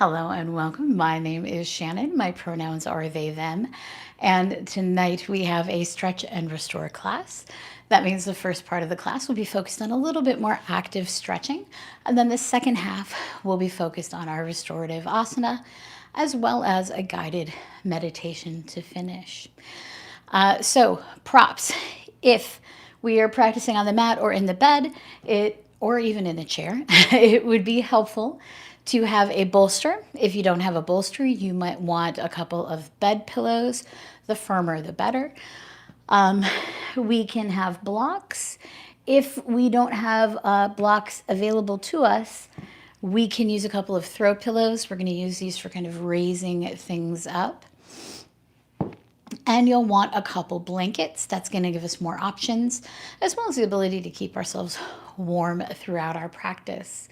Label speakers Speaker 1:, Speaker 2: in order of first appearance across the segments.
Speaker 1: Hello and welcome. My name is Shannon. My pronouns are they, them. And tonight we have a stretch and restore class. That means the first part of the class will be focused on a little bit more active stretching. And then the second half will be focused on our restorative asana, as well as a guided meditation to finish. So, props. If we are practicing on the mat or in the bed, or even in a chair, it would be helpful to have a bolster. If you don't have a bolster, you might want a couple of bed pillows. The firmer, the better. We can have blocks. If we don't have blocks available to us, we can use a couple of throw pillows. We're going to use these for kind of raising things up. And you'll want a couple blankets. That's going to give us more options, as well as the ability to keep ourselves warm throughout our practice.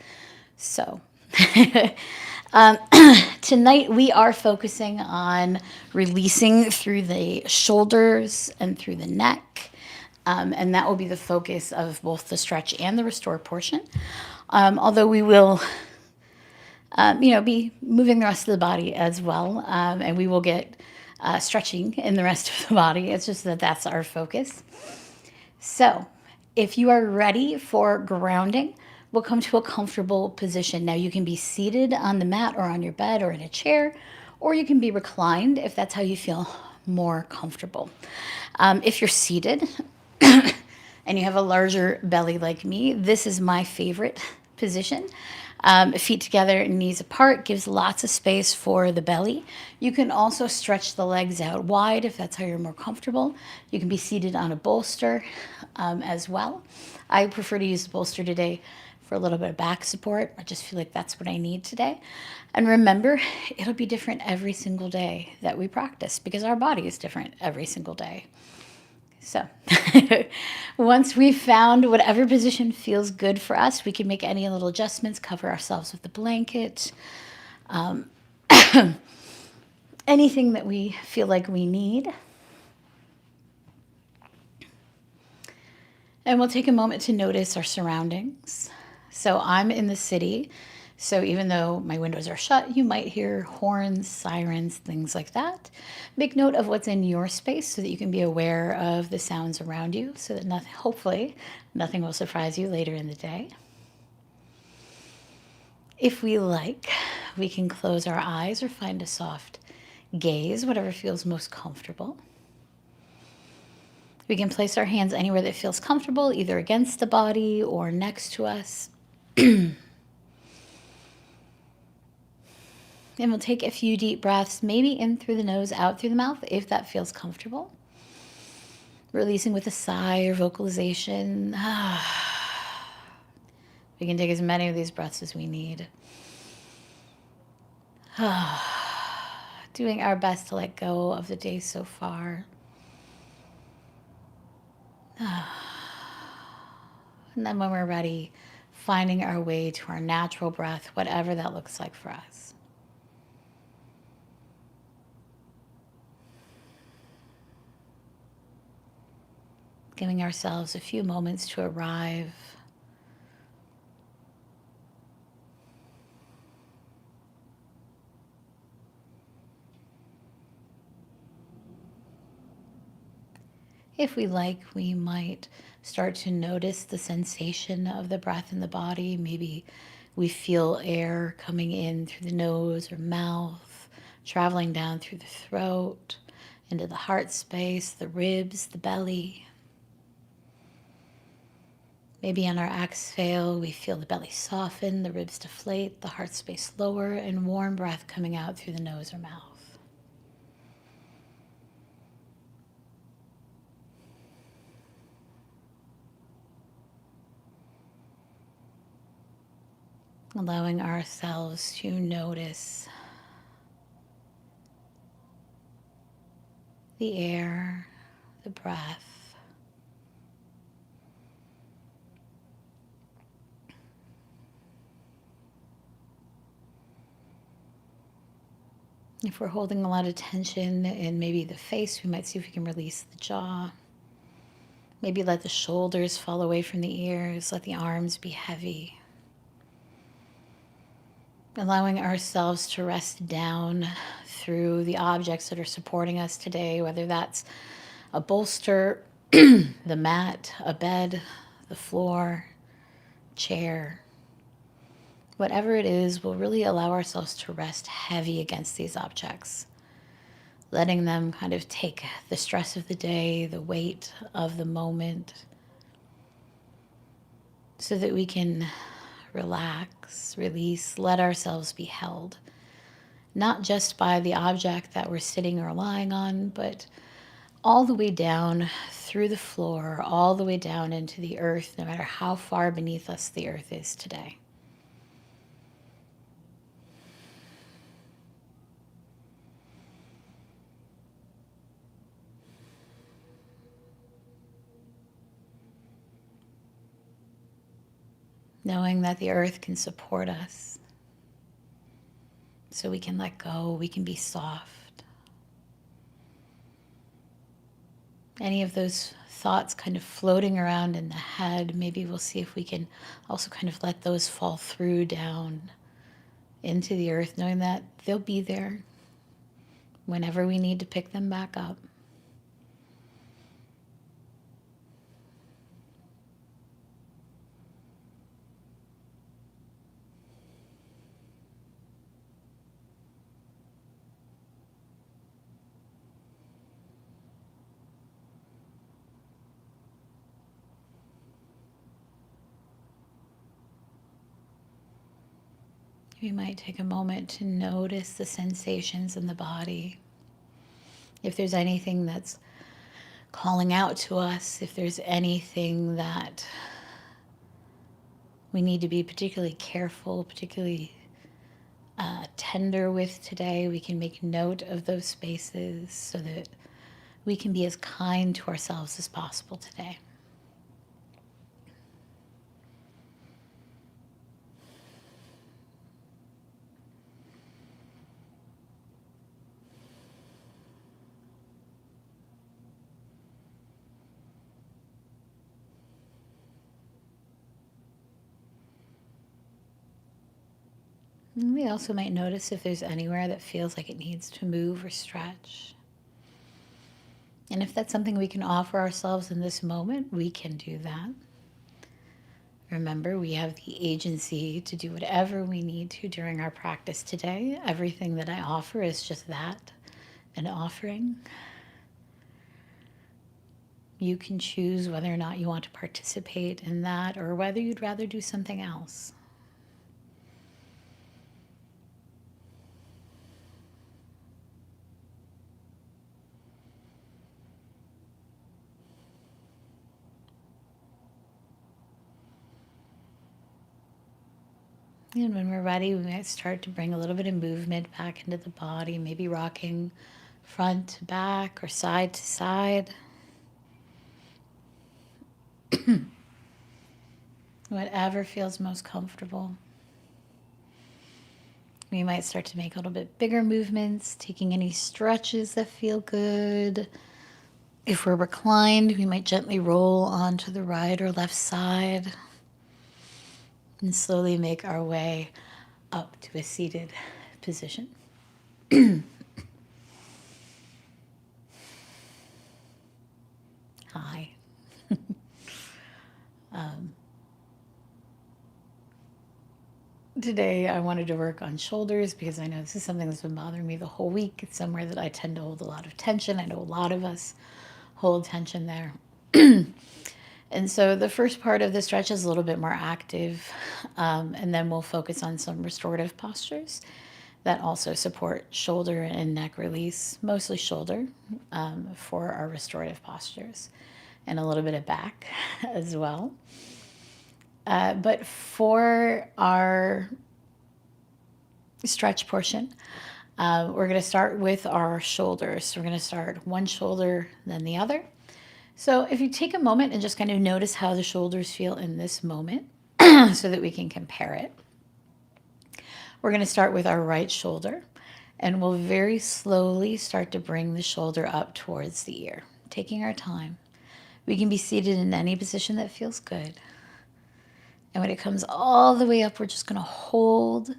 Speaker 1: So tonight we are focusing on releasing through the shoulders and through the neck. And that will be the focus of both the stretch and the restore portion. Although we will, be moving the rest of the body as well. And we will get stretching in the rest of the body. It's just that that's our focus. So if you are ready for grounding, we'll come to a comfortable position. Now you can be seated on the mat or on your bed or in a chair, or you can be reclined if that's how you feel more comfortable. If you're seated and you have a larger belly like me, this is my favorite position. Feet together, knees apart, gives lots of space for the belly. You can also stretch the legs out wide if that's how you're more comfortable. You can be seated on a bolster as well. I prefer to use the bolster today for a little bit of back support. I just feel like that's what I need today. And remember, it'll be different every single day that we practice because our body is different every single day. So once we've found whatever position feels good for us, we can make any little adjustments, cover ourselves with the blanket, anything that we feel like we need. And we'll take a moment to notice our surroundings. So I'm in the city. So even though my windows are shut, you might hear horns, sirens, things like that. Make note of what's in your space so that you can be aware of the sounds around you so that hopefully nothing will surprise you later in the day. If we like, we can close our eyes or find a soft gaze, whatever feels most comfortable. We can place our hands anywhere that feels comfortable, either against the body or next to us. And we'll take a few deep breaths, maybe in through the nose, out through the mouth, if that feels comfortable. Releasing with a sigh or vocalization. We can take as many of these breaths as we need. Doing our best to let go of the day so far. And then when we're ready, finding our way to our natural breath, whatever that looks like for us. Giving ourselves a few moments to arrive. If we like, we might start to notice the sensation of the breath in the body. Maybe we feel air coming in through the nose or mouth, traveling down through the throat, into the heart space, the ribs, the belly. Maybe on our exhale, we feel the belly soften, the ribs deflate, the heart space lower, and warm breath coming out through the nose or mouth. Allowing ourselves to notice the air, the breath. If we're holding a lot of tension in maybe the face, we might see if we can release the jaw. Maybe let the shoulders fall away from the ears, let the arms be heavy. allowing ourselves to rest down through the objects that are supporting us today, whether that's a bolster, the mat, a bed, the floor, chair. Whatever it is, we'll really allow ourselves to rest heavy against these objects, letting them kind of take the stress of the day, the weight of the moment, so that we can relax, release, let ourselves be held, not just by the object that we're sitting or lying on, but all the way down through the floor, all the way down into the earth, no matter how far beneath us the earth is today. Knowing that the earth can support us, so we can let go, we can be soft. Any of those thoughts kind of floating around in the head, maybe we'll see if we can also kind of let those fall through down into the earth, knowing that they'll be there whenever we need to pick them back up. We might take a moment to notice the sensations in the body. If there's anything that's calling out to us, if there's anything that we need to be particularly careful, particularly tender with today, we can make note of those spaces so that we can be as kind to ourselves as possible today. And we also might notice if there's anywhere that feels like it needs to move or stretch. And if that's something we can offer ourselves in this moment, we can do that. Remember, we have the agency to do whatever we need to during our practice today. Everything that I offer is just that, an offering. You can choose whether or not you want to participate in that or whether you'd rather do something else. And when we're ready, we might start to bring a little bit of movement back into the body, maybe rocking front to back or side to side. Whatever feels most comfortable. We might start to make a little bit bigger movements, taking any stretches that feel good. If we're reclined, we might gently roll onto the right or left side and slowly make our way up to a seated position. Hi. Today I wanted to work on shoulders because I know this is something that's been bothering me the whole week. It's somewhere that I tend to hold a lot of tension. I know a lot of us hold tension there. And so the first part of the stretch is a little bit more active, and then we'll focus on some restorative postures that also support shoulder and neck release, mostly shoulder, for our restorative postures, and a little bit of back as well. But for our stretch portion, we're going to start with our shoulders. So we're going to start one shoulder, then the other. So if you take a moment and just kind of notice how the shoulders feel in this moment so that we can compare it. We're going to start with our right shoulder, and we'll very slowly start to bring the shoulder up towards the ear, taking our time. We can be seated in any position that feels good. And when it comes all the way up, we're just going to hold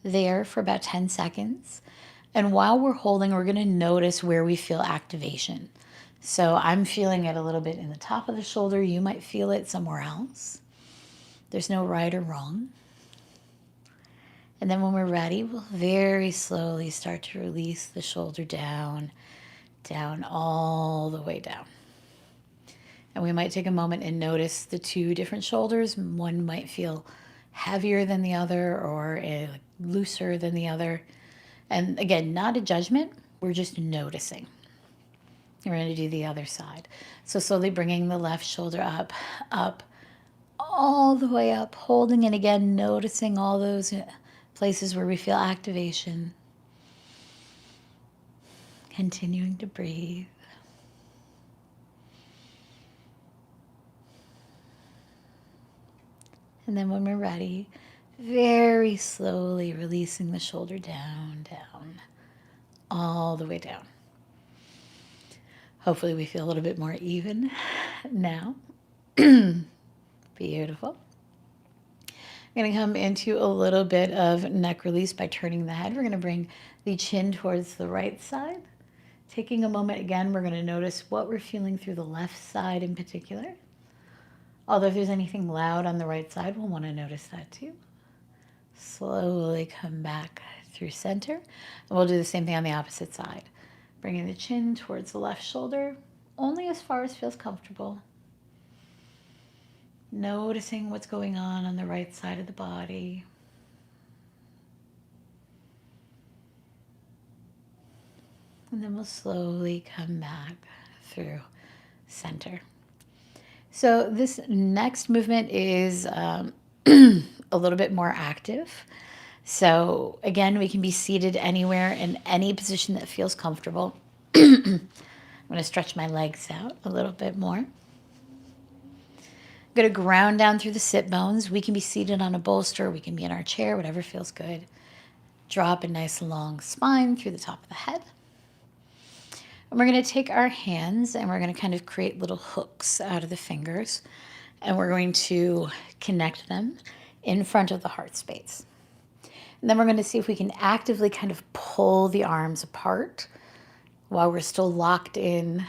Speaker 1: there for about 10 seconds. And while we're holding, we're going to notice where we feel activation. So I'm feeling it a little bit in the top of the shoulder. You might feel it somewhere else. There's no right or wrong. And then when we're ready, we'll very slowly start to release the shoulder down, down, all the way down. And we might take a moment and notice the two different shoulders. One might feel heavier than the other or looser than the other. And again, not a judgment. We're just noticing. We're going to do the other side. So slowly bringing the left shoulder up, up, all the way up, holding it again, noticing all those places where we feel activation. Continuing to breathe. And then when we're ready, very slowly releasing the shoulder down, down, all the way down. Hopefully we feel a little bit more even now. Beautiful. I'm going to come into a little bit of neck release by turning the head. We're going to bring the chin towards the right side. Taking a moment again, we're going to notice what we're feeling through the left side in particular. Although if there's anything loud on the right side, we'll want to notice that too. Slowly come back through center. And we'll do the same thing on the opposite side. Bringing the chin towards the left shoulder, only as far as feels comfortable. Noticing what's going on the right side of the body. And then we'll slowly come back through center. So this next movement is a little bit more active. So again, we can be seated anywhere in any position that feels comfortable. I'm going to stretch my legs out a little bit more. I'm going to ground down through the sit bones. We can be seated on a bolster. We can be in our chair, whatever feels good. Drop a nice long spine through the top of the head. And we're going to take our hands and we're going to kind of create little hooks out of the fingers. And we're going to connect them in front of the heart space. And then we're going to see if we can actively kind of pull the arms apart while we're still locked in.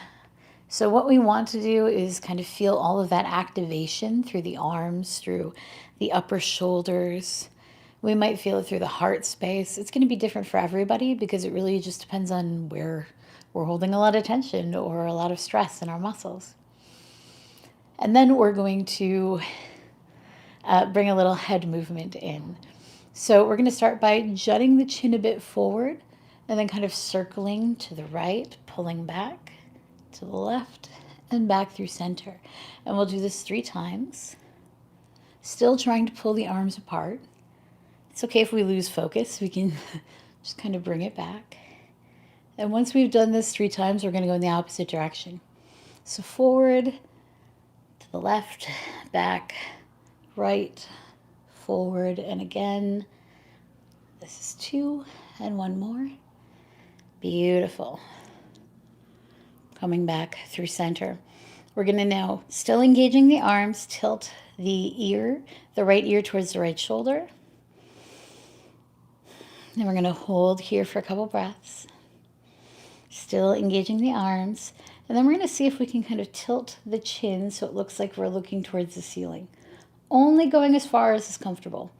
Speaker 1: So what we want to do is kind of feel all of that activation through the arms, through the upper shoulders. We might feel it through the heart space. It's going to be different for everybody because it really just depends on where we're holding a lot of tension or a lot of stress in our muscles. And then we're going to bring a little head movement in. So we're going to start by jutting the chin a bit forward and then kind of circling to the right, pulling back to the left and back through center. And we'll do this 3 times. Still trying to pull the arms apart. It's okay if we lose focus. We can just kind of bring it back. And once we've done this 3 times, we're going to go in the opposite direction. So forward, to the left, back, right, forward, and again. This is 2 and 1 more. Beautiful. Coming back through center. We're going to now, still engaging the arms, tilt the ear, the right ear towards the right shoulder. Then we're going to hold here for a couple breaths. Still engaging the arms. And then we're going to see if we can kind of tilt the chin so it looks like we're looking towards the ceiling. Only going as far as is comfortable.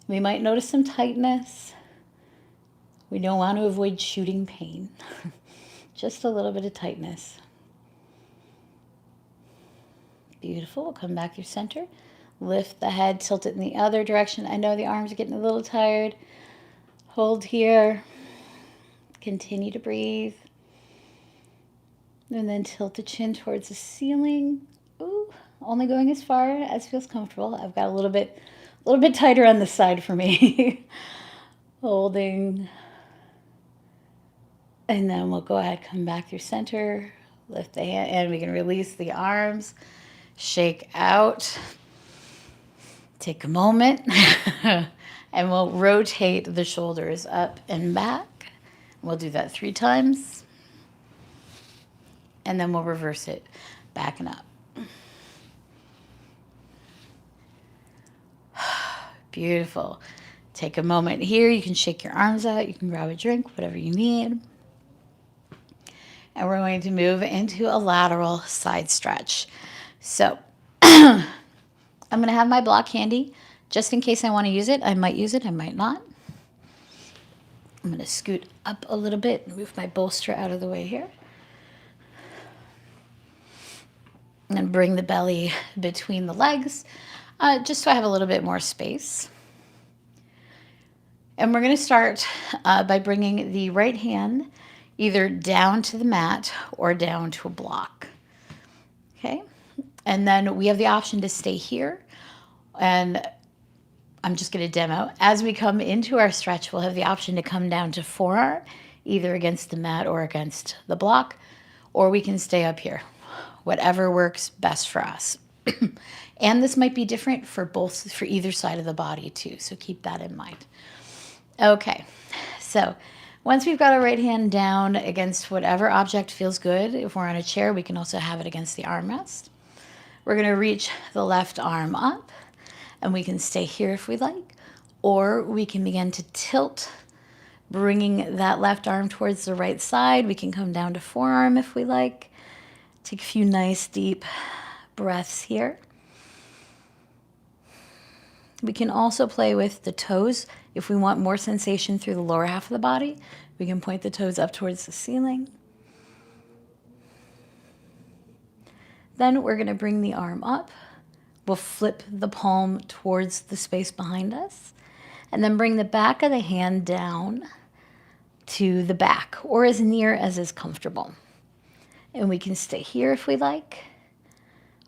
Speaker 1: We might notice some tightness. We don't want to avoid shooting pain. Just a little bit of tightness. Beautiful. We'll come back through center. Lift the head, tilt it in the other direction. I know the arms are getting a little tired. Hold here. Continue to breathe. And then tilt the chin towards the ceiling. Ooh, only going as far as feels comfortable. I've got a little bit tighter on this side for me. Holding. And then we'll go ahead, come back through center, lift the hand, and we can release the arms, shake out, take a moment, and we'll rotate the shoulders up and back. We'll do that 3 times, and then we'll reverse it back and up. Beautiful. Take a moment here. You can shake your arms out. You can grab a drink, whatever you need. And we're going to move into a lateral side stretch. So I'm going to have my block handy just in case I want to use it. I might use it, I might not. I'm going to scoot up a little bit and move my bolster out of the way here. And bring the belly between the legs, just so I have a little bit more space. And we're going to start by bringing the right hand either down to the mat or down to a block. Okay? And then we have the option to stay here. And I'm just going to demo. As we come into our stretch, we'll have the option to come down to forearm, either against the mat or against the block, or we can stay up here. Whatever works best for us. And this might be different for either side of the body too, so keep that in mind. Okay, so once we've got our right hand down against whatever object feels good, if we're on a chair, we can also have it against the armrest. We're going to reach the left arm up, and we can stay here if we like, or we can begin to tilt, bringing that left arm towards the right side. We can come down to forearm if we like. Take a few nice deep breaths here. We can also play with the toes. If we want more sensation through the lower half of the body, we can point the toes up towards the ceiling. Then we're going to bring the arm up. We'll flip the palm towards the space behind us, and then bring the back of the hand down to the back, or as near as is comfortable. And we can stay here if we like.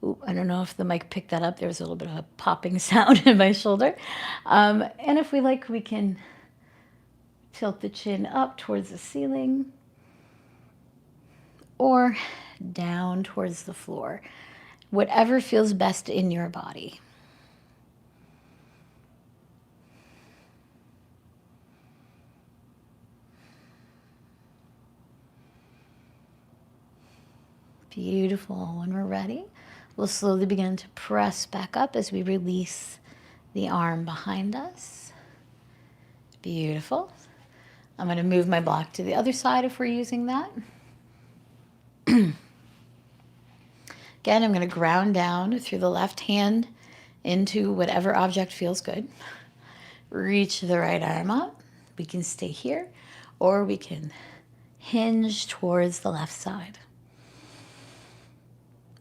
Speaker 1: Ooh, I don't know if the mic picked that up. There was a little bit of a popping sound in my shoulder. And if we like, we can tilt the chin up towards the ceiling or down towards the floor. Whatever feels best in your body. Beautiful. When we're ready, we'll slowly begin to press back up as we release the arm behind us. Beautiful. I'm going to move my block to the other side if we're using that. Again, I'm going to ground down through the left hand into whatever object feels good. Reach the right arm up. We can stay here, or we can hinge towards the left side.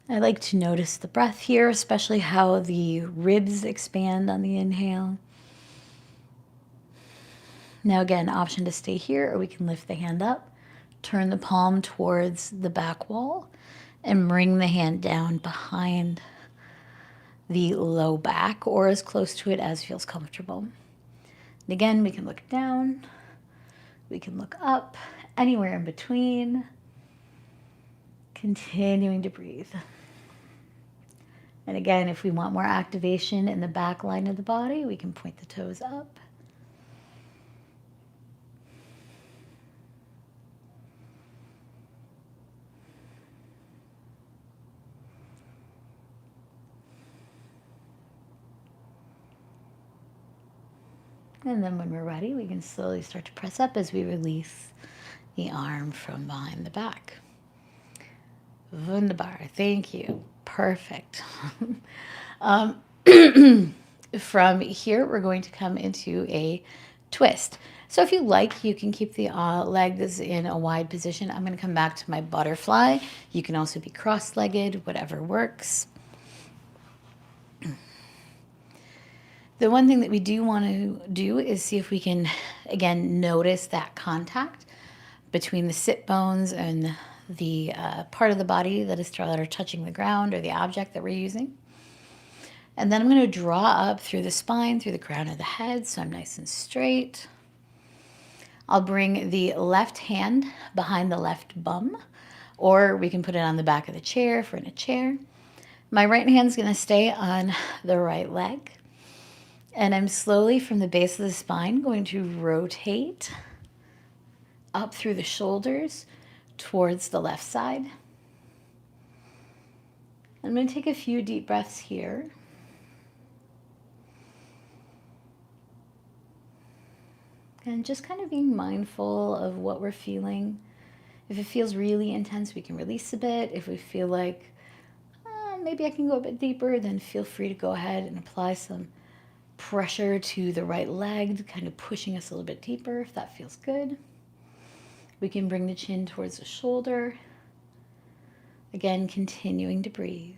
Speaker 1: I like to notice the breath here, especially how the ribs expand on the inhale. Now again, option to stay here, or we can lift the hand up, turn the palm towards the back wall, and bring the hand down behind the low back, or as close to it as feels comfortable. And again, we can look down, we can look up, anywhere in between, continuing to breathe. And again, if we want more activation in the back line of the body, we can point the toes up. And then when we're ready, we can slowly start to press up as we release the arm from behind the back. Wunderbar. Thank you. Perfect. From here, we're going to come into a twist. So if you like, you can keep the legs in a wide position. I'm going to come back to my butterfly. You can also be cross-legged, whatever works. The one thing that we do want to do is see if we can, again, notice that contact between the sit bones and the part of the body that are touching the ground or the object that we're using. And then I'm going to draw up through the spine, through the crown of the head, so I'm nice and straight. I'll bring the left hand behind the left bum, or we can put it on the back of the chair if we're in a chair. My right hand's going to stay on the right leg. And I'm slowly from the base of the spine going to rotate up through the shoulders towards the left side. I'm going to take a few deep breaths here. And just kind of being mindful of what we're feeling. If it feels really intense, we can release a bit. If we feel like maybe I can go a bit deeper, then feel free to go ahead and apply some pressure to the right leg, kind of pushing us a little bit deeper if that feels good. We can bring the chin towards the shoulder. Again, continuing to breathe.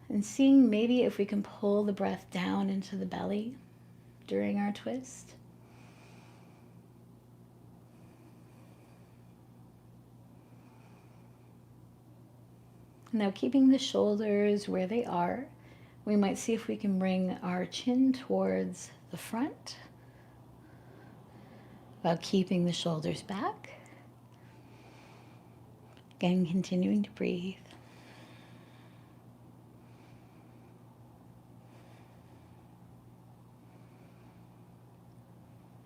Speaker 1: And seeing maybe if we can pull the breath down into the belly during our twist. Now keeping the shoulders where they are, we might see if we can bring our chin towards the front while keeping the shoulders back. Again, continuing to breathe.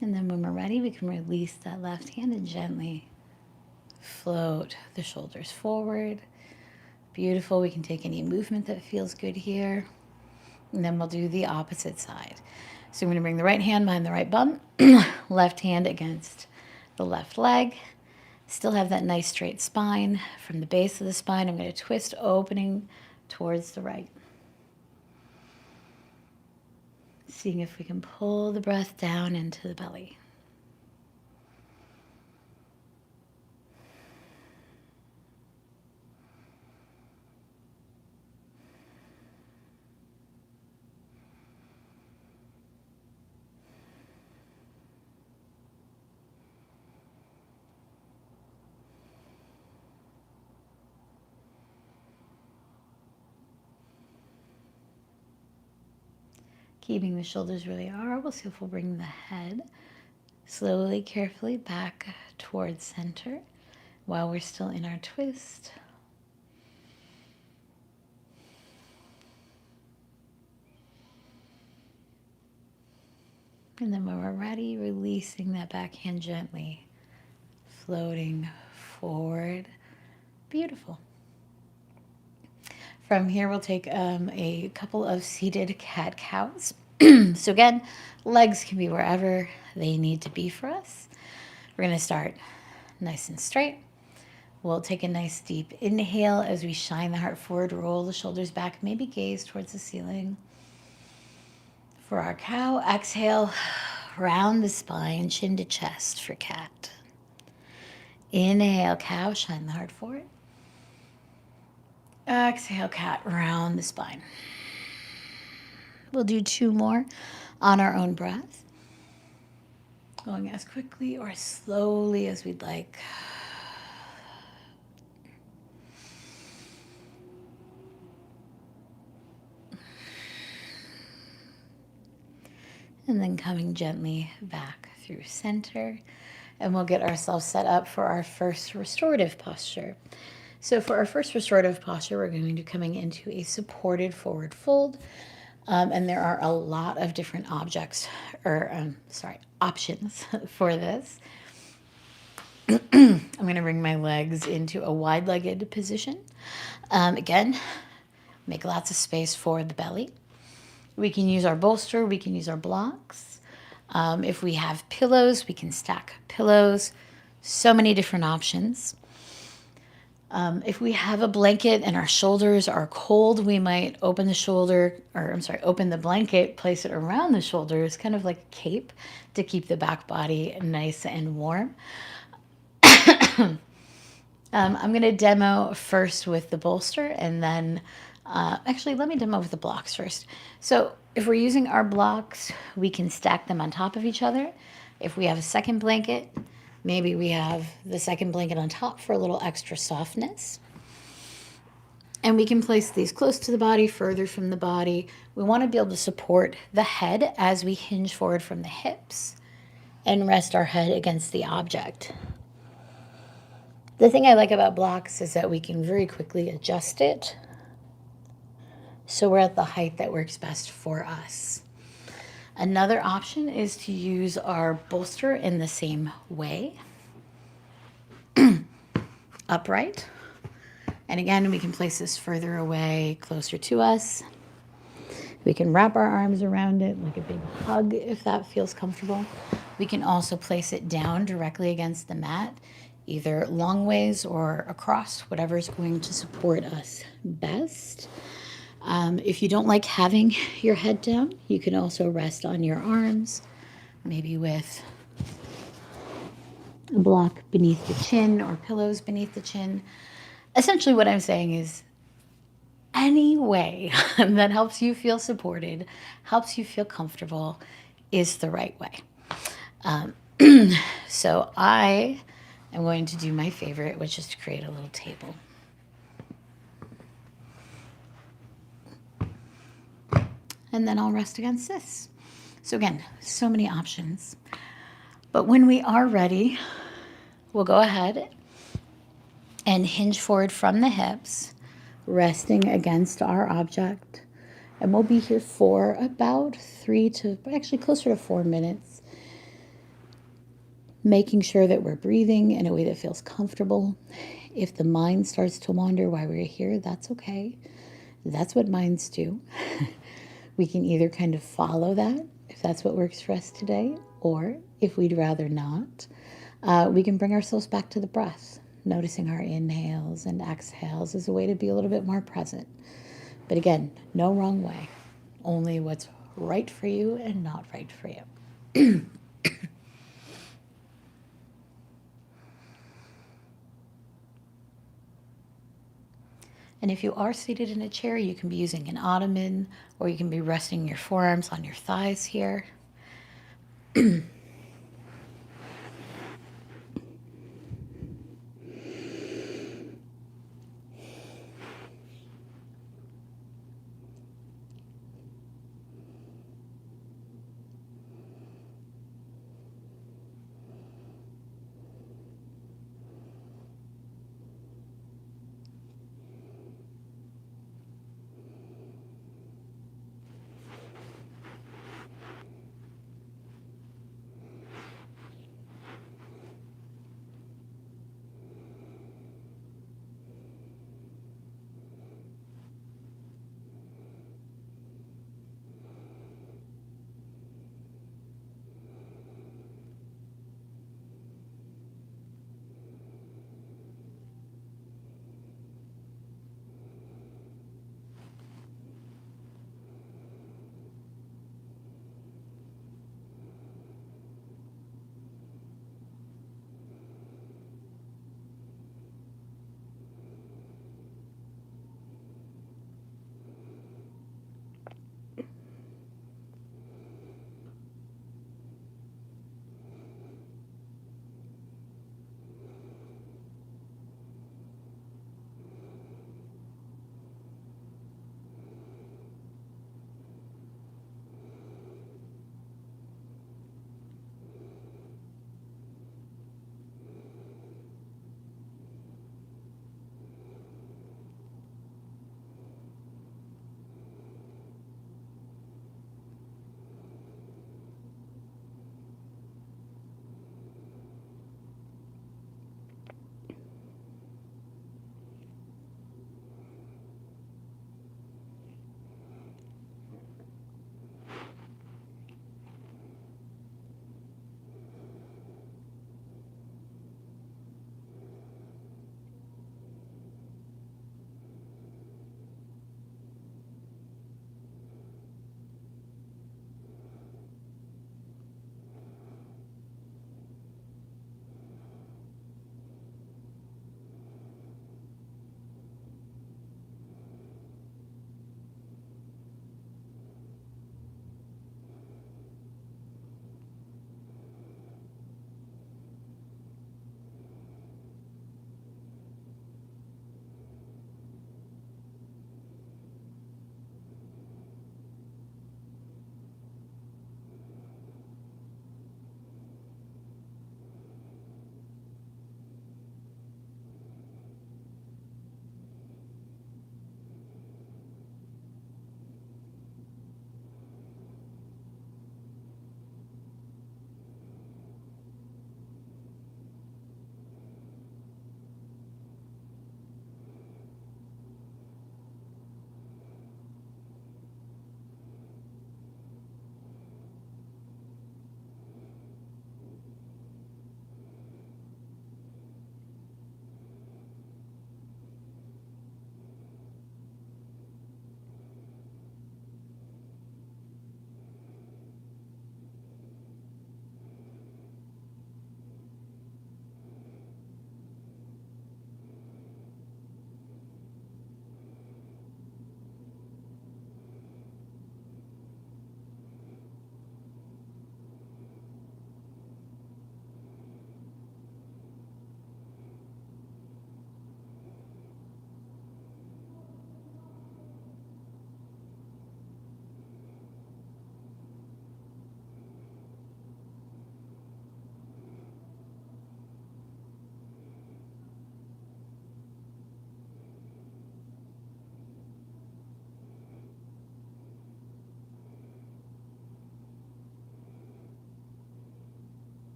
Speaker 1: And then when we're ready, we can release that left hand and gently float the shoulders forward. Beautiful. We can take any movement that feels good here. And then we'll do the opposite side. So I'm going to bring the right hand behind the right bum, left hand against the left leg. Still have that nice straight spine. From the base of the spine, I'm going to twist, opening towards the right. Seeing if we can pull the breath down into the belly. Keeping the shoulders where they are, we'll see if we'll bring the head slowly, carefully back towards center while we're still in our twist. And then when we're ready, releasing that back hand gently, floating forward. Beautiful. From here, we'll take a couple of seated cat-cows. So again, legs can be wherever they need to be for us. We're going to start nice and straight. We'll take a nice deep inhale as we shine the heart forward, roll the shoulders back, maybe gaze towards the ceiling. For our cow, exhale, round the spine, chin to chest for cat. Inhale, cow, shine the heart forward. Exhale, cat, round the spine. We'll do 2 more on our own breath. Going as quickly or as slowly as we'd like. And then coming gently back through center. And we'll get ourselves set up for our first restorative posture. So for our first restorative posture, we're going to be coming into a supported forward fold. And there are a lot of different options for this. I'm going to bring my legs into a wide-legged position. Again, make lots of space for the belly. We can use our bolster. We can use our blocks. If we have pillows, we can stack pillows. So many different options. If we have a blanket and our shoulders are cold, we might open the blanket, place it around the shoulders, kind of like a cape to keep the back body nice and warm. I'm going to demo first with the bolster and then, actually, let me demo with the blocks first. So if we're using our blocks, we can stack them on top of each other. If we have a second blanket, maybe we have the second blanket on top for a little extra softness. And we can place these close to the body, further from the body. We want to be able to support the head as we hinge forward from the hips and rest our head against the object. The thing I like about blocks is that we can very quickly adjust it so we're at the height that works best for us. Another option is to use our bolster in the same way, upright, And again, we can place this further away, closer to us. We can wrap our arms around it like a big hug if that feels comfortable. We can also place it down directly against the mat, either long ways or across, whatever is going to support us best. If you don't like having your head down, you can also rest on your arms, maybe with a block beneath the chin or pillows beneath the chin. Essentially, what I'm saying is any way that helps you feel supported, helps you feel comfortable, is the right way. So I am going to do my favorite, which is to create a little table. And then I'll rest against this. So again, so many options. But when we are ready, we'll go ahead and hinge forward from the hips, resting against our object. And we'll be here for about 3 to actually closer to 4 minutes, making sure that we're breathing in a way that feels comfortable. If the mind starts to wander while we're here, that's okay. That's what minds do. We can either kind of follow that, if that's what works for us today, or if we'd rather not, we can bring ourselves back to the breath, noticing our inhales and exhales as a way to be a little bit more present. But again, no wrong way, only what's right for you and not right for you. And if you are seated in a chair, you can be using an ottoman, or you can be resting your forearms on your thighs here.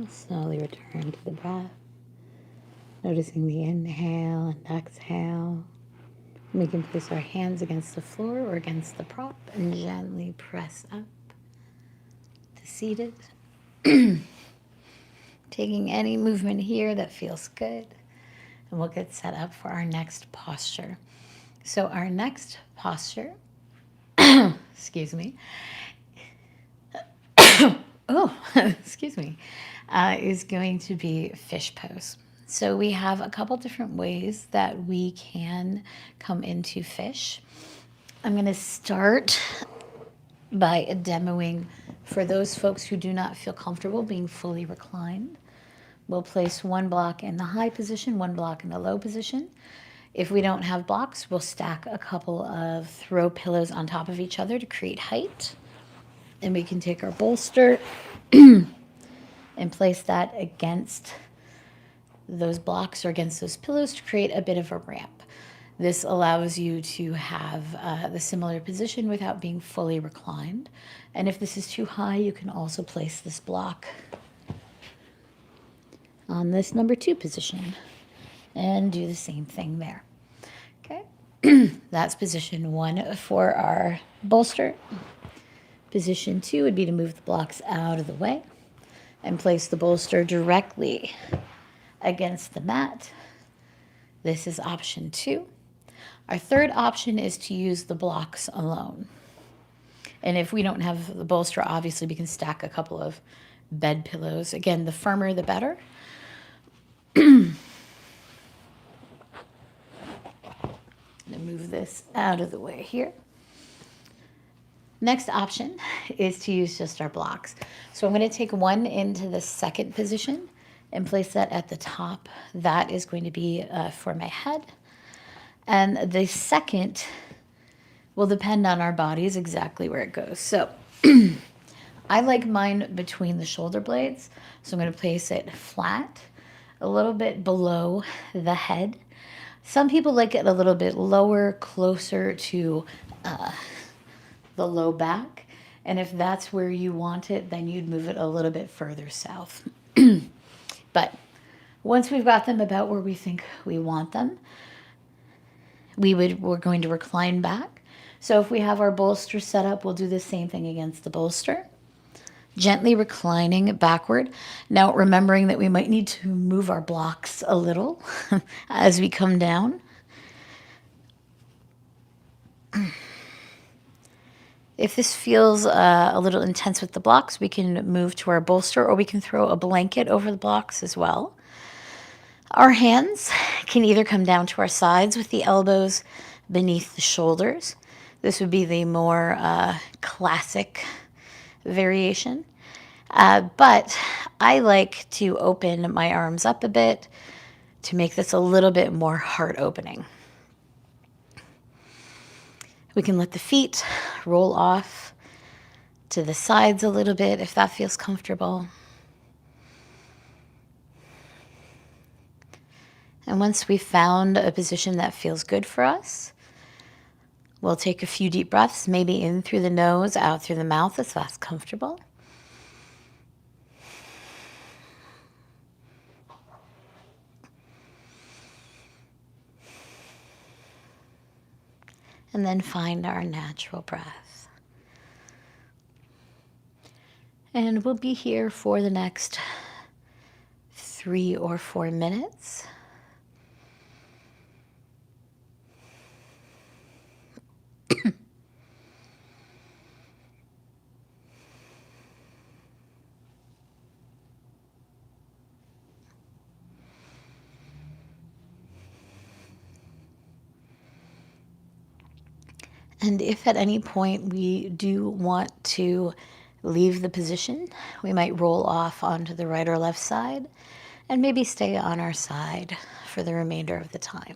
Speaker 1: Slowly return to the breath, noticing the inhale and exhale. We can place our hands against the floor or against the prop and gently press up to seated. Taking any movement here that feels good, and we'll get set up for our next posture. So our next posture, excuse me, oh, excuse me, is going to be fish pose. So we have a couple different ways that we can come into fish. I'm going to start by demoing for those folks who do not feel comfortable being fully reclined. We'll place one block in the high position, one block in the low position. If we don't have blocks, we'll stack a couple of throw pillows on top of each other to create height. And we can take our bolster and place that against those blocks or against those pillows to create a bit of a ramp. This allows you to have the similar position without being fully reclined. And if this is too high, you can also place this block on this number 2 position and do the same thing there. Okay, that's position 1 for our bolster. Position 2 would be to move the blocks out of the way and place the bolster directly against the mat. This is option 2. Our third option is to use the blocks alone. And if we don't have the bolster, obviously we can stack a couple of bed pillows. Again, the firmer the better. Move this out of the way here. Next option is to use just our blocks. So I'm going to take one into the second position and place that at the top. That is going to be for my head. And the second will depend on our bodies exactly where it goes. So I like mine between the shoulder blades. So I'm going to place it flat, a little bit below the head. Some people like it a little bit lower, closer to the low back. And if that's where you want it, then you'd move it a little bit further south. But once we've got them about where we think we want them, we're going to recline back. So if we have our bolster set up, we'll do the same thing against the bolster. Gently reclining backward. Now remembering that we might need to move our blocks a little as we come down. If this feels a little intense with the blocks, we can move to our bolster, or we can throw a blanket over the blocks as well. Our hands can either come down to our sides with the elbows beneath the shoulders. This would be the more classic variation. But I like to open my arms up a bit to make this a little bit more heart opening. We can let the feet roll off to the sides a little bit if that feels comfortable. And once we've found a position that feels good for us, we'll take a few deep breaths, maybe in through the nose, out through the mouth if that's comfortable. And then find our natural breath. And we'll be here for the next 3 or 4 minutes. And if at any point we do want to leave the position, we might roll off onto the right or left side and maybe stay on our side for the remainder of the time.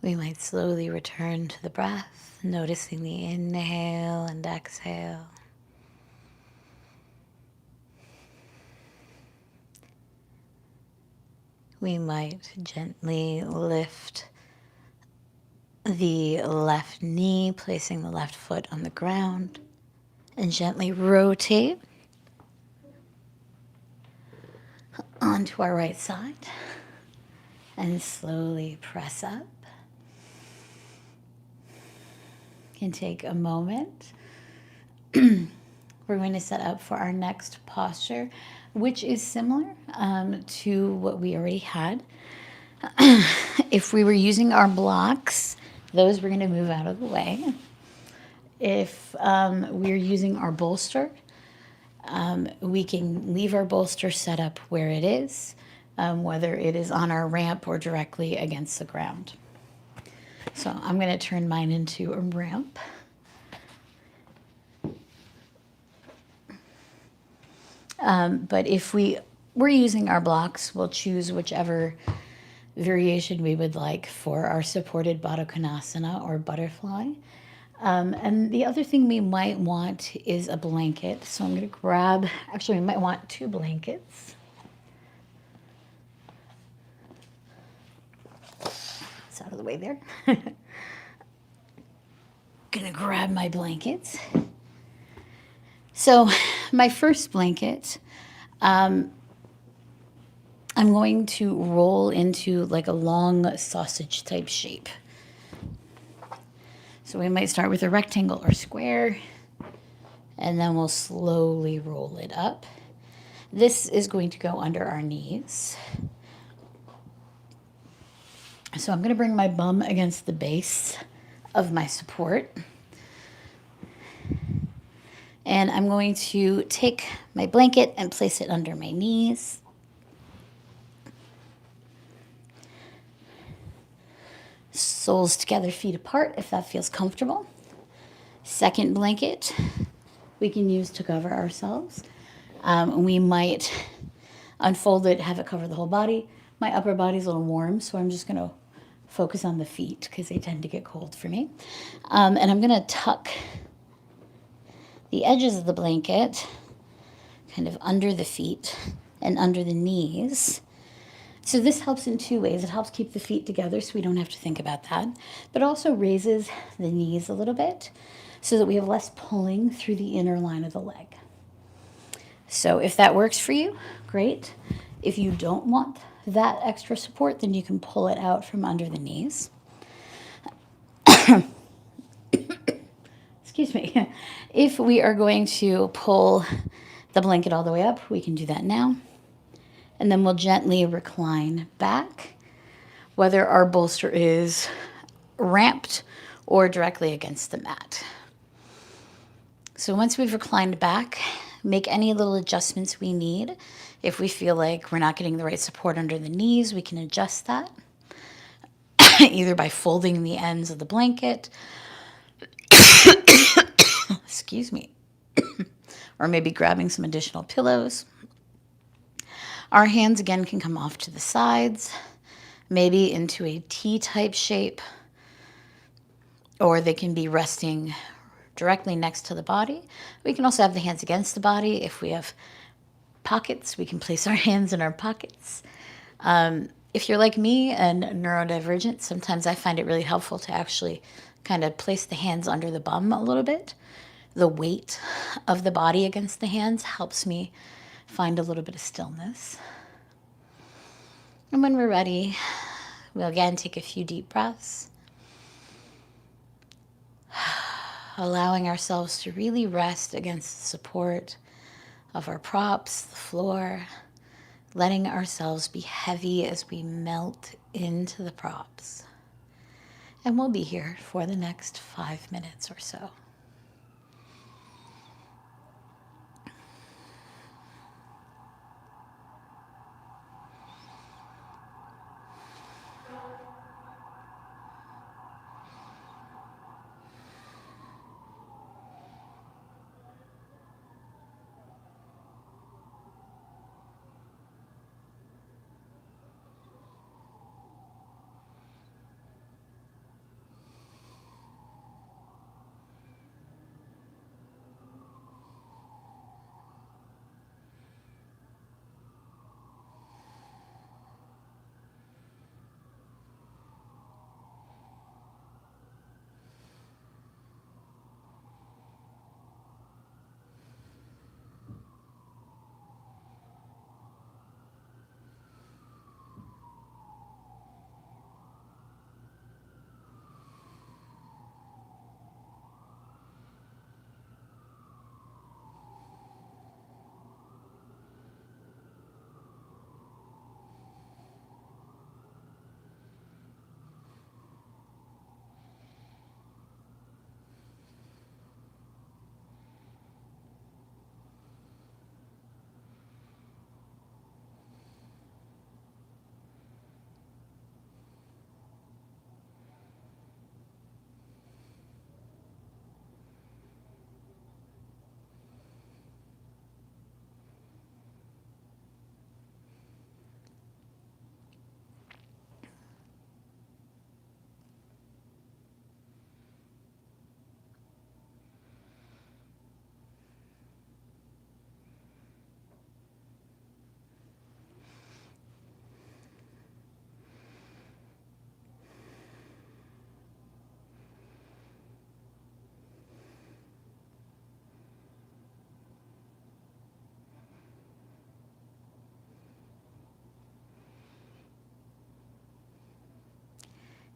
Speaker 1: We might slowly return to the breath, noticing the inhale and exhale. We might gently lift the left knee, placing the left foot on the ground, and gently rotate onto our right side and slowly press up. You can take a moment. We're going to set up for our next posture, which is similar to what we already had. If we were using our blocks, those we're going to move out of the way. If we're using our bolster, we can leave our bolster set up where it is, whether it is on our ramp or directly against the ground. So I'm going to turn mine into a ramp. But if we're using our blocks, we'll choose whichever variation we would like for our supported Baddha Konasana or butterfly. And the other thing we might want is a blanket. So I'm going to grab, actually we might want 2 blankets. It's out of the way there. Gonna grab my blankets. So my first blanket, I'm going to roll into like a long sausage type shape. So we might start with a rectangle or square, and then we'll slowly roll it up. This is going to go under our knees. So I'm going to bring my bum against the base of my support. And I'm going to take my blanket and place it under my knees. Soles together, feet apart, if that feels comfortable. Second blanket we can use to cover ourselves. We might unfold it, have it cover the whole body. My upper body's a little warm, so I'm just going to focus on the feet because they tend to get cold for me. And I'm going to tuck the edges of the blanket kind of under the feet and under the knees. So this helps in 2 ways. It helps keep the feet together so we don't have to think about that, but also raises the knees a little bit so that we have less pulling through the inner line of the leg. So if that works for you, great. If you don't want that extra support, then you can pull it out from under the knees. Excuse me. If we are going to pull the blanket all the way up, we can do that now. And then we'll gently recline back, whether our bolster is ramped or directly against the mat. So once we've reclined back, make any little adjustments we need. If we feel like we're not getting the right support under the knees, we can adjust that, either by folding the ends of the blanket, excuse me, or maybe grabbing some additional pillows. Our hands again can come off to the sides, maybe into a T-type shape, or they can be resting directly next to the body. We can also have the hands against the body. If we have pockets, we can place our hands in our pockets. If you're like me and neurodivergent, sometimes I find it really helpful to actually kind of place the hands under the bum a little bit. The weight of the body against the hands helps me find a little bit of stillness. And when we're ready, we'll again take a few deep breaths, allowing ourselves to really rest against the support of our props, the floor, letting ourselves be heavy as we melt into the props. And we'll be here for the next 5 minutes or so.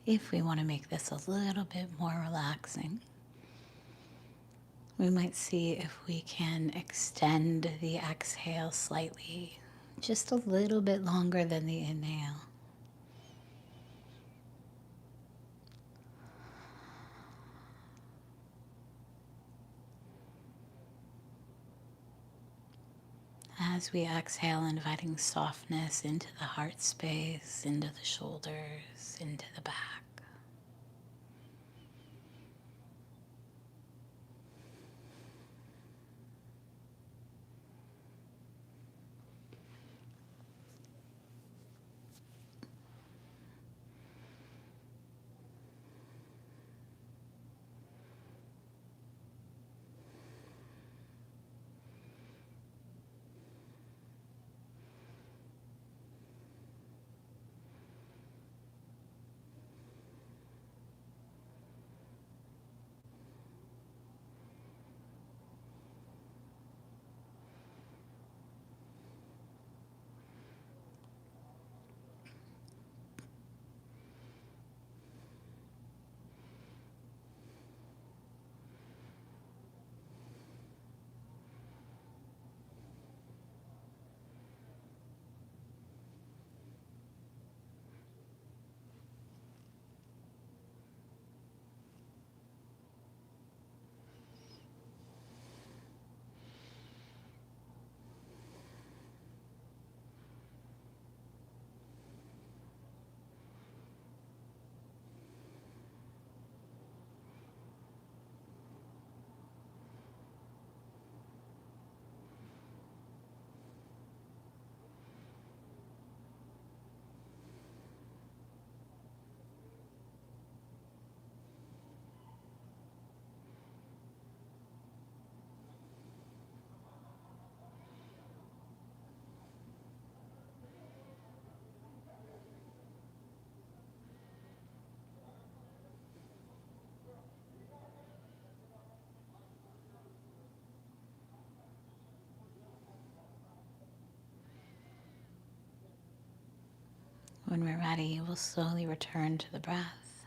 Speaker 1: If we want to make this a little bit more relaxing, we might see if we can extend the exhale slightly, just a little bit longer than the inhale. As we exhale, inviting softness into the heart space, into the shoulders, into the back. When we're ready, we'll slowly return to the breath,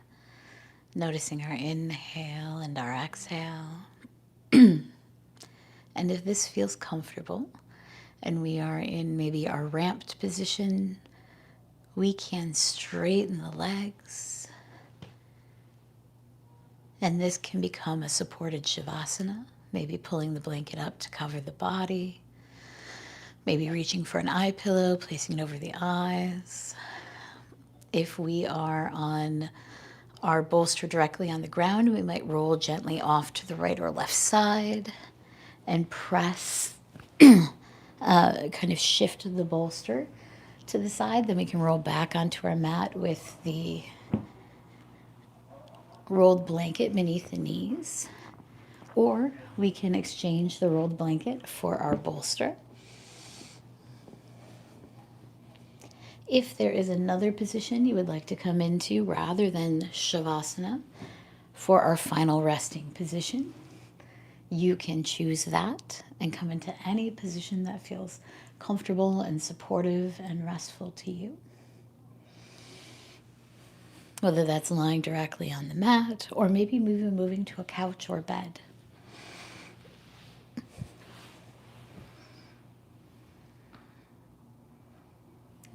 Speaker 1: noticing our inhale and our exhale. And if this feels comfortable and we are in maybe our ramped position, we can straighten the legs. And this can become a supported shavasana, maybe pulling the blanket up to cover the body, maybe reaching for an eye pillow, placing it over the eyes. If we are on our bolster directly on the ground, we might roll gently off to the right or left side and press, kind of shift the bolster to the side. Then we can roll back onto our mat with the rolled blanket beneath the knees. Or we can exchange the rolled blanket for our bolster. If there is another position you would like to come into rather than Shavasana for our final resting position, you can choose that and come into any position that feels comfortable and supportive and restful to you. Whether that's lying directly on the mat or maybe moving to a couch or bed.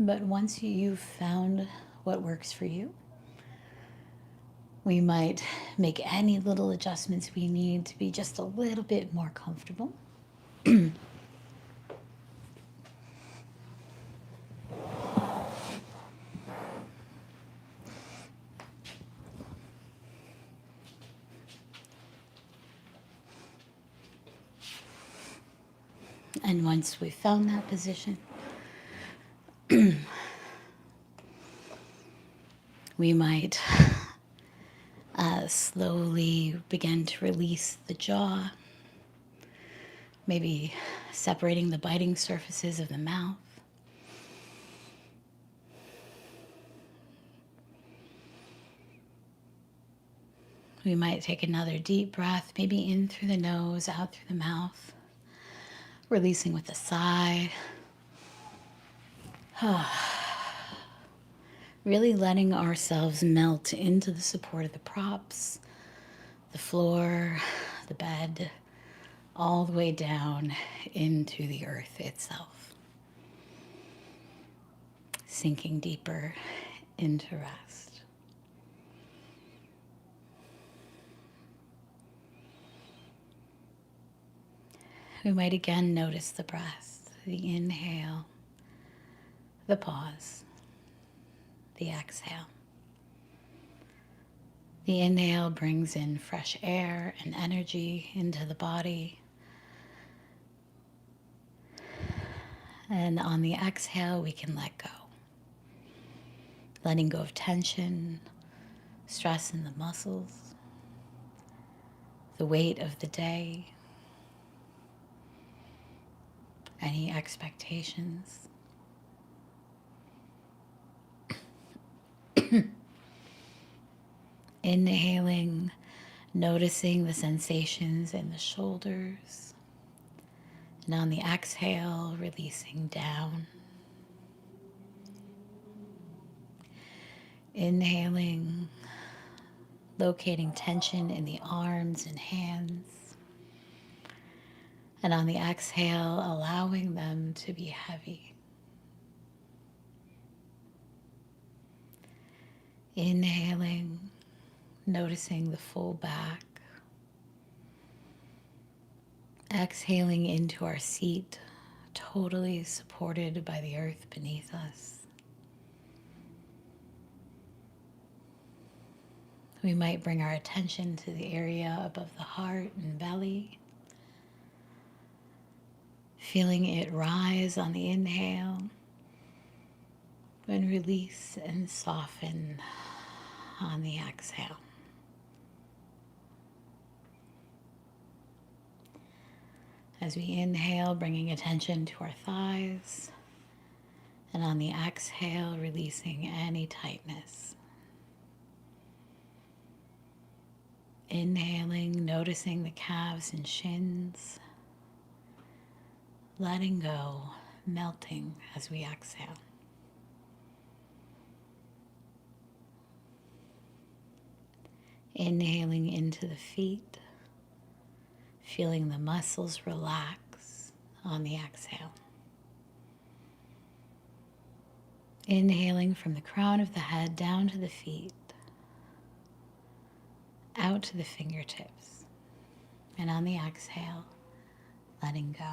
Speaker 1: But once you've found what works for you, we might make any little adjustments we need to be just a little bit more comfortable. And once we've found that position, we might slowly begin to release the jaw, maybe separating the biting surfaces of the mouth. We might take another deep breath, maybe in through the nose, out through the mouth, releasing with a sigh. Really letting ourselves melt into the support of the props, the floor, the bed, all the way down into the earth itself. Sinking deeper into rest. We might again notice the breath, the inhale, the pause, the exhale. The inhale brings in fresh air and energy into the body. And on the exhale, we can let go. Letting go of tension, stress in the muscles, the weight of the day, any expectations. Inhaling, noticing the sensations in the shoulders. And on the exhale, releasing down. Inhaling, locating tension in the arms and hands. And on the exhale, allowing them to be heavy. Inhaling, noticing the full back. Exhaling into our seat, totally supported by the earth beneath us. We might bring our attention to the area above the heart and belly, feeling it rise on the inhale and release and soften on the exhale. As we inhale, bringing attention to our thighs, and on the exhale, releasing any tightness. Inhaling, noticing the calves and shins, letting go, melting as we exhale. Inhaling into the feet, feeling the muscles relax on the exhale. Inhaling from the crown of the head down to the feet, out to the fingertips, and on the exhale, letting go.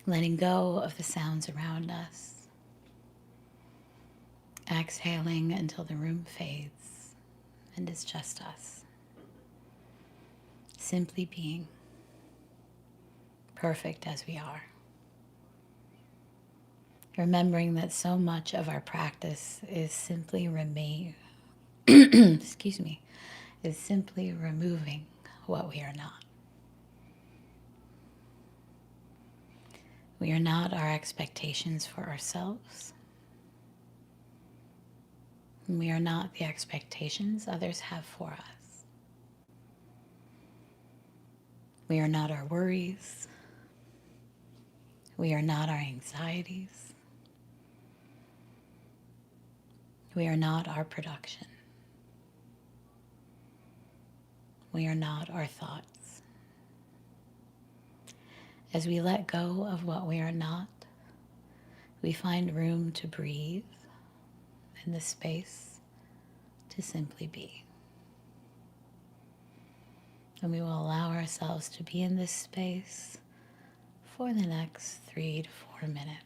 Speaker 1: Letting go of the sounds around us. Exhaling until the room fades and it's just us. Simply being perfect as we are. Remembering that so much of our practice is simply is simply removing what we are not. We are not our expectations for ourselves. We are not the expectations others have for us. We are not our worries. We are not our anxieties. We are not our production. We are not our thoughts. As we let go of what we are not, we find room to breathe and the space to simply be. And we will allow ourselves to be in this space for the next 3 to 4 minutes.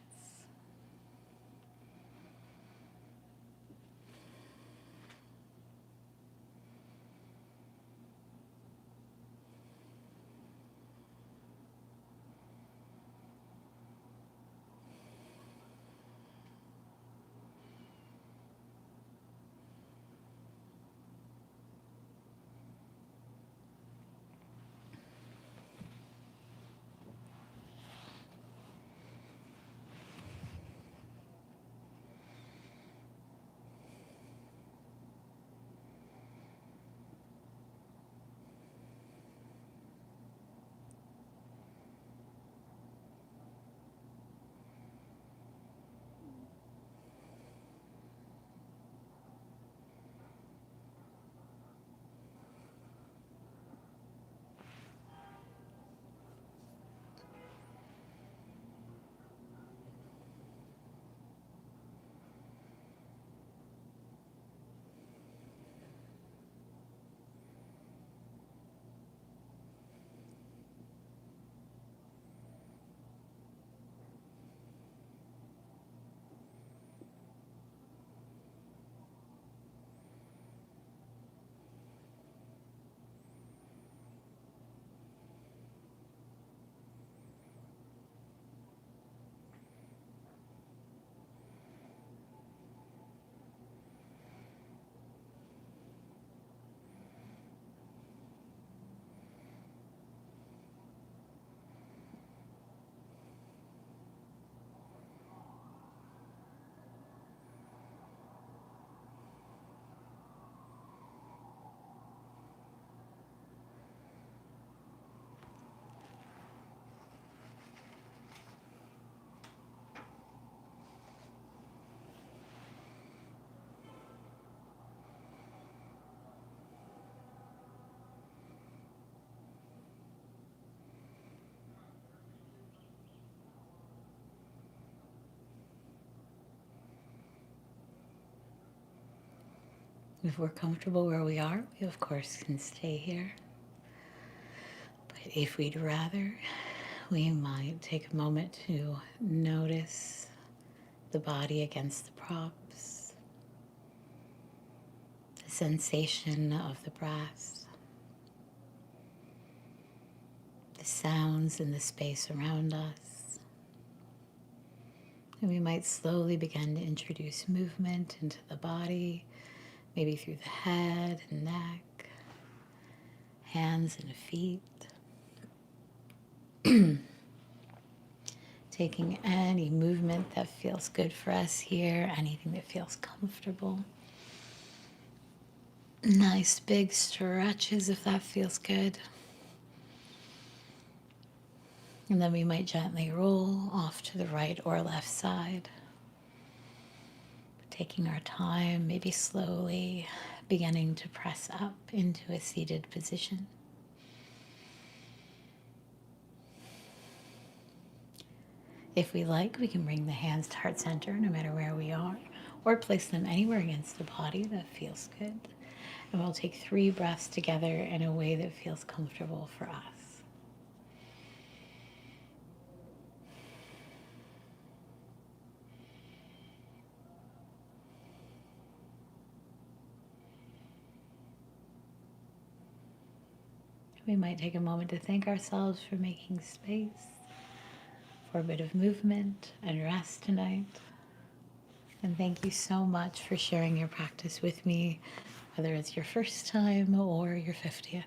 Speaker 1: If we're comfortable where we are, we of course can stay here. But if we'd rather, we might take a moment to notice the body against the props, the sensation of the breath, the sounds in the space around us. And we might slowly begin to introduce movement into the body, maybe through the head and neck, hands and feet. Taking any movement that feels good for us here, anything that feels comfortable. Nice big stretches if that feels good. And then we might gently roll off to the right or left side. Taking our time, maybe slowly beginning to press up into a seated position. If we like, we can bring the hands to heart center no matter where we are, or place them anywhere against the body that feels good. And we'll take 3 breaths together in a way that feels comfortable for us. We might take a moment to thank ourselves for making space for a bit of movement and rest tonight. And thank you so much for sharing your practice with me, whether it's your first time or your 50th.